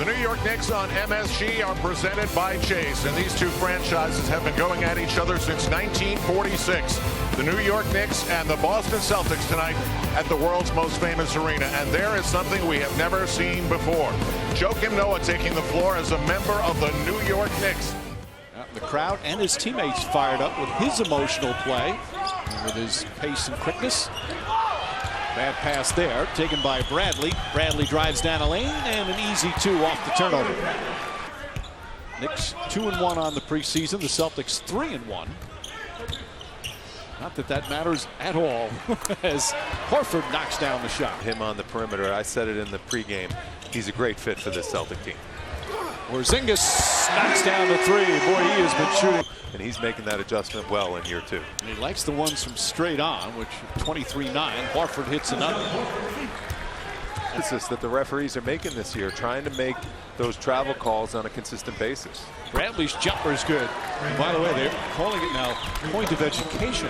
The New York Knicks on MSG are presented by Chase, and these two franchises have been going at each other since 1946. The New York Knicks and the Boston Celtics tonight at the world's most famous arena, and there is something we have never seen before. Joakim Noah taking the floor as a member of the New York Knicks. The crowd and his teammates fired up with his emotional play, with his pace and quickness. Bad pass there, taken by Bradley. Bradley drives down a lane, and an easy two off the turnover. Knicks 2-1 on the preseason. The Celtics 3-1. Not that that matters at all, as Horford knocks down the shot. Him on the perimeter. I said it in the pregame. He's a great fit for this Celtic team. Porzingis knocks down the three. Boy, he has been shooting. And he's making that adjustment well in year two. And he likes the ones from straight on, which 23-9. Horford hits another. Emphasis that the referees are making this year, trying to make those travel calls on a consistent basis. Bradley's jumper is good. And by the way, they're calling it now point of education.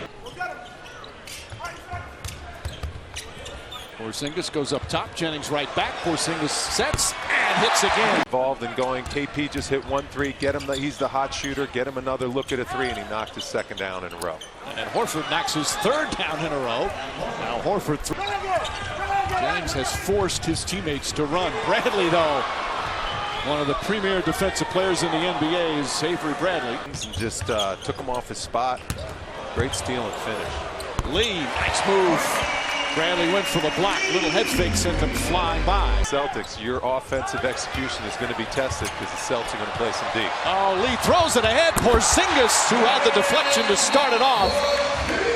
Porzingis goes up top. Jennings right back. Porzingis sets and hits again. Involved in going. KP just hit 1-3. Get him. He's the hot shooter. Get him another look at a three, and he knocked his second down in a row. And Horford knocks his third down in a row. Now Horford. Jennings has forced his teammates to run. Bradley, though, one of the premier defensive players in the NBA, is Avery Bradley. Just took him off his spot. Great steal and finish. Lee, nice move. Bradley went for the block. Little head fake sent them flying by. Celtics, your offensive execution is going to be tested because the Celtics are going to play some deep. Oh, Lee throws it ahead. Porzingis, who had the deflection to start it off,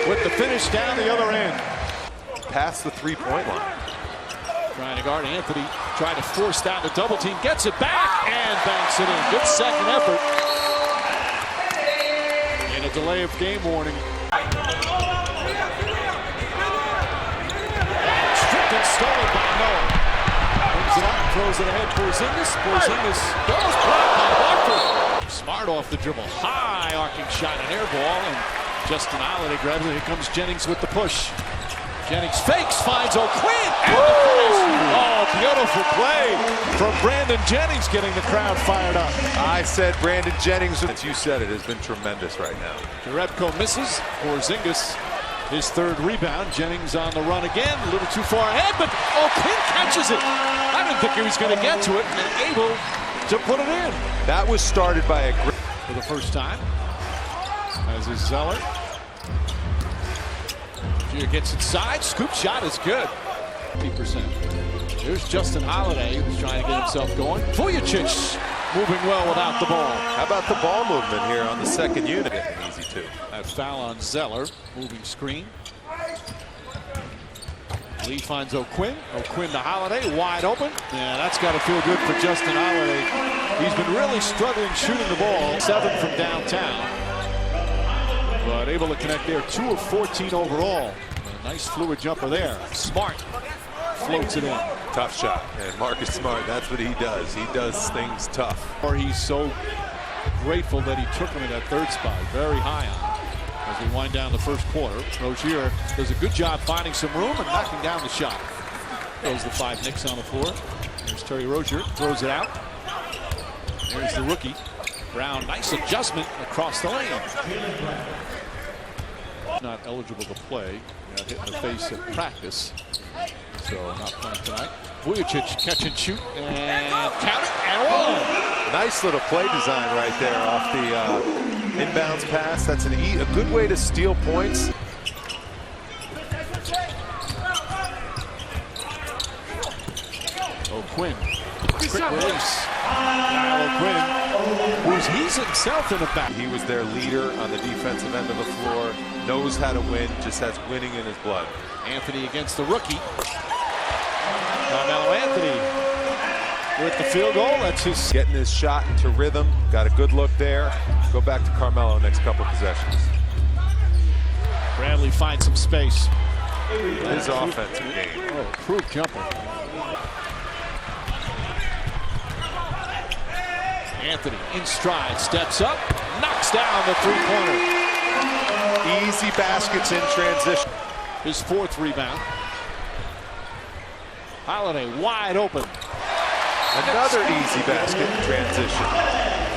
with the finish down the other end. Past the three-point line. Trying to guard Anthony. Trying to force down the double team. Gets it back and banks it in. Good second effort. In a delay of game warning. Stolen by Noah. Brings it up, throws it ahead. Porzingis goes blocked by Horford. Smart off the dribble. High arcing shot, an air ball, and Justin Holiday grabs it. Here comes Jennings with the push. Jennings fakes, finds O'Quinn. And the finish. Oh, beautiful play from Brandon Jennings, getting the crowd fired up. I said Brandon Jennings, as you said, it has been tremendous right now. Jerebko misses. Porzingis, his third rebound. Jennings on the run again, a little too far ahead, but O'Quinn catches it. I didn't think he was going to get to it, and able to put it in. That was started by a great... For the first time, as is Zeller. Gier gets inside, scoop shot is good. 50%. Here's Justin Holiday, who's trying to get himself going. Vujicic moving well without the ball. How about the ball movement here on the second unit? Getting easy too. That foul on Zeller, moving screen. Lee finds O'Quinn. O'Quinn to Holiday, wide open. Yeah, that's got to feel good for Justin Holiday. He's been really struggling shooting the ball. 7 from downtown. But able to connect there. 2 of 14 overall. A nice fluid jumper there. Smart floats it in. Tough shot. And Marcus Smart, that's what he does. He does things tough. Or he's so grateful that he took him in that third spot. Very high on him. As we wind down the first quarter, Rozier does a good job finding some room and knocking down the shot. There's the 5 Knicks on the floor. There's Terry Rozier, throws it out. There's the rookie. Brown, nice adjustment across the lane. Not eligible to play. Got hit in the face at practice. So not playing tonight. Vujicic catch and shoot and count it and one. Nice little play design right there off the inbounds pass. That's a good way to steal points. O'Quinn, quick release. O'Quinn, he's himself in the back. He was their leader on the defensive end of the floor. Knows how to win, just has winning in his blood. Anthony against the rookie. Carmelo Anthony with the field goal. That's his. Getting his shot into rhythm. Got a good look there. Go back to Carmelo next couple possessions. Bradley finds some space. His offensive game. Oh, improved jumper. Anthony in stride, steps up, knocks down the three-pointer. Easy baskets in transition. His 4th rebound. Holiday wide open. Another easy basket in transition.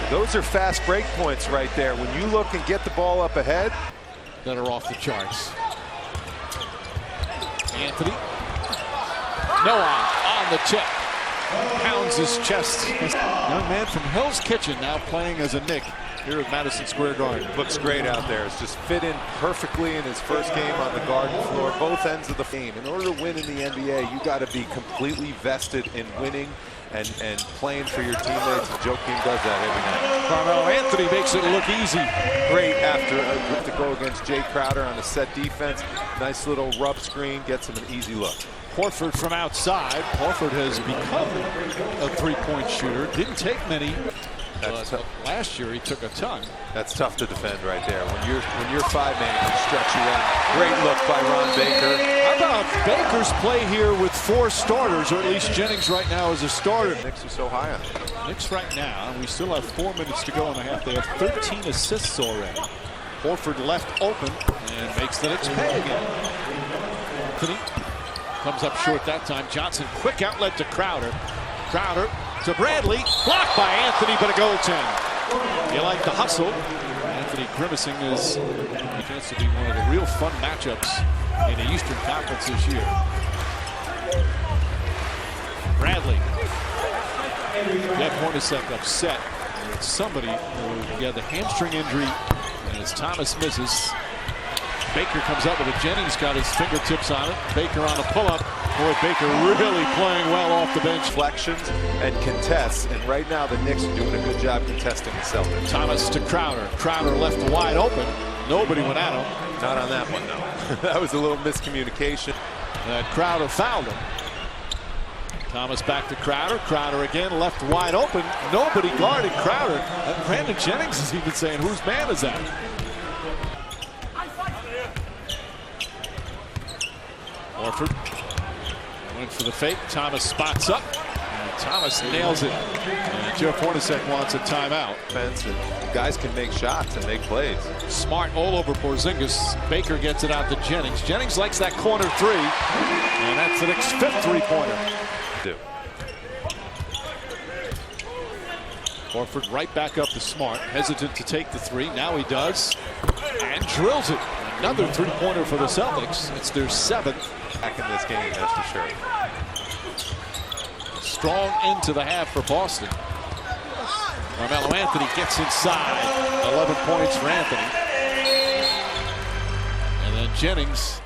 Those are fast break points right there. When you look and get the ball up ahead. That are off the charts. Anthony. Noah on the tip. Pounds his chest. Young man from Hell's Kitchen now playing as a Knick here at Madison Square Garden. Looks great out there. It's just fit in perfectly in his first game on the Garden floor, both ends of the game. In order to win in the NBA, you got to be completely vested in winning and playing for your teammates. Joakim does that every night. Carmelo Anthony makes it look easy. Great after to go against Jay Crowder on a set defense. Nice little rub screen, gets him an easy look. Horford from outside. Horford has become a three-point shooter. Didn't take many. Last year he took a ton. That's tough to defend right there. When you're five-man, you can stretch you out. Great look by Ron Baker. How about Baker's play here with four starters, or at least Jennings right now is a starter. Knicks are so high on him. Knicks right now, we still have 4 minutes to go in the half. They have 13 assists already. Horford left open and makes the Knicks pay again. Anthony comes up short that time. Johnson, quick outlet to Crowder. Crowder to Bradley, blocked by Anthony, but a goaltend. You like the hustle. Anthony grimacing is a chance to be one of the real fun matchups in the Eastern Conference this year. Bradley. Jeff Hornacek upset. It's somebody who had the hamstring injury, and as Thomas misses, Baker comes up with it. Jennings got his fingertips on it. Baker on a pull-up. Boy, Baker really playing well off the bench. Flexions and contests, and right now the Knicks are doing a good job contesting the Celtics. Thomas to Crowder. Crowder left wide open. Nobody went at him. Not on that one, no. That was a little miscommunication. That Crowder fouled him. Thomas back to Crowder. Crowder again left wide open. Nobody guarded Crowder. And Brandon Jennings is even saying, whose man is that? Horford went for the fake. Thomas spots up. And Thomas nails it. And Jeff Hornacek wants a timeout. And guys can make shots and make plays. Smart all over Porzingis. Baker gets it out to Jennings. Jennings likes that corner three. And that's the Knicks' fifth three-pointer. Horford right back up to Smart. Hesitant to take the three. Now he does. And drills it. Another three-pointer for the Celtics. It's their seventh. Back in this game, that's for sure. Strong into the half for Boston. Carmelo Anthony gets inside. 11 points for Anthony. And then Jennings